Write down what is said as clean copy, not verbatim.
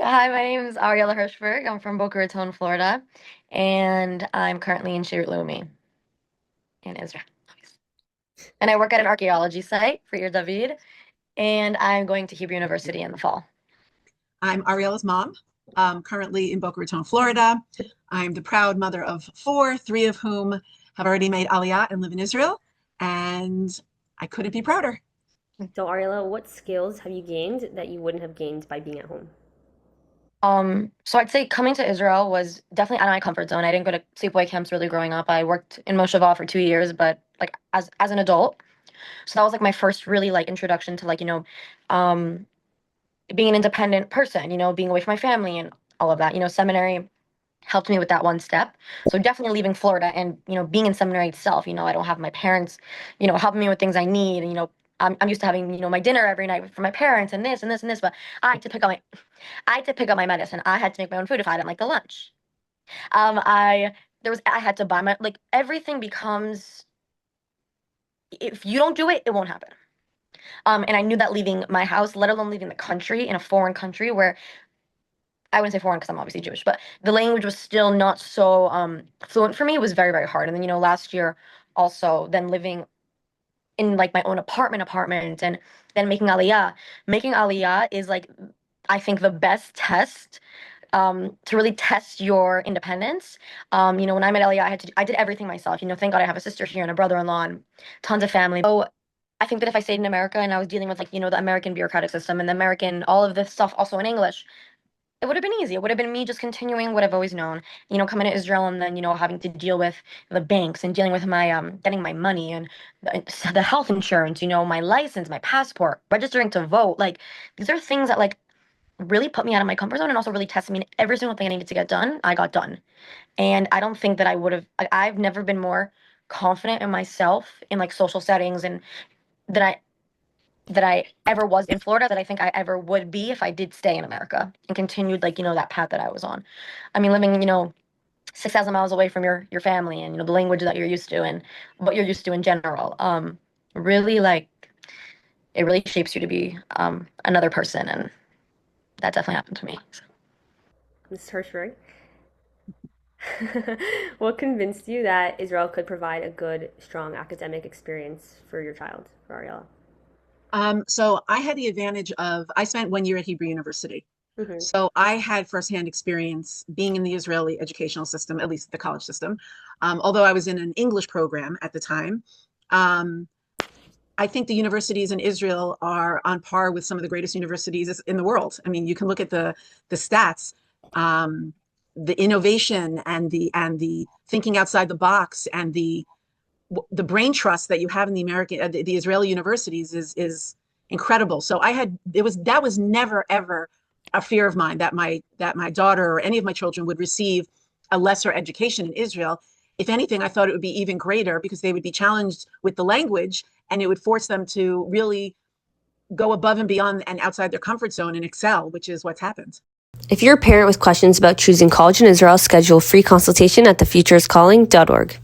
Hi, my name is Ariella Hirschberg. I'm from Boca Raton, Florida, and I'm currently in Shirut Leumi in Israel. And I work at an archaeology site for Ir David, and I'm going to Hebrew University in the fall. I'm Ariella's mom, currently in Boca Raton, Florida. I'm the proud mother of four, three of whom have already made Aliyah and live in Israel, and I couldn't be prouder. So, Ariella, what skills have you gained that you wouldn't have gained by being at home? So I'd say coming to Israel was definitely out of my comfort zone. I didn't go to sleepaway camps really growing up. I worked in Moshavah for 2 years, but like as an adult. So that was like my first really like introduction to um, being an independent person, being away from my family and all of that. Seminary helped me with that one step. So definitely leaving Florida and, being in seminary itself, I don't have my parents, helping me with things I need. And, I'm used to having, my dinner every night from my parents and this and this and this, but I had to pick up my, I had to pick up my medicine. I had to make my own food if I didn't like the lunch. I had to buy like everything becomes, if you don't do it, it won't happen. And I knew that leaving my house, let alone leaving the country in a foreign country where I wouldn't say foreign because I'm obviously Jewish, but the language was still not so fluent for me. It was very, very hard. And then, last year also then living in like my own apartment and then making Aliyah. Making Aliyah is like, I think the best test to really test your independence. When I met Aliyah, I did everything myself. Thank God I have a sister here and a brother-in-law and tons of family. So I think that if I stayed in America and I was dealing with like, the American bureaucratic system and the American, all of this stuff also in English, it would have been easy. It would have been me just continuing what I've always known, coming to Israel and then, having to deal with the banks and dealing with my getting my money and the health insurance, my license, my passport, registering to vote. Like these are things that like really put me out of my comfort zone and also really tested me. And every single thing I needed to get done, I got done. And I don't think that I would have I've never been more confident in myself in like social settings and that I ever was in Florida that I think I ever would be if I did stay in America and continued like, that path that I was on. I mean, living, 6,000 miles away from your family and, the language that you're used to and what you're used to in general. Really like it really shapes you to be another person. And that definitely happened to me. So. Ms. Hirschberg, what convinced you that Israel could provide a good, strong academic experience for your child, for Ariella? So I had the advantage of, I spent 1 year at Hebrew University. Mm-hmm. So I had firsthand experience being in the Israeli educational system, at least the college system. Although I was in an English program at the time. Um, I think the universities in Israel are on par with some of the greatest universities in the world. I mean, you can look at the stats, um, the innovation and the thinking outside the box and the brain trust that you have in the American the Israeli universities is incredible. So I had it was that was never ever a fear of mine that my daughter or any of my children would receive a lesser education in Israel. If anything, I thought it would be even greater because they would be challenged with the language and it would force them to really go above and beyond and outside their comfort zone and excel, which is what's happened. If you're a parent with questions about choosing college in Israel, schedule a free consultation at thefutureiscalling.org.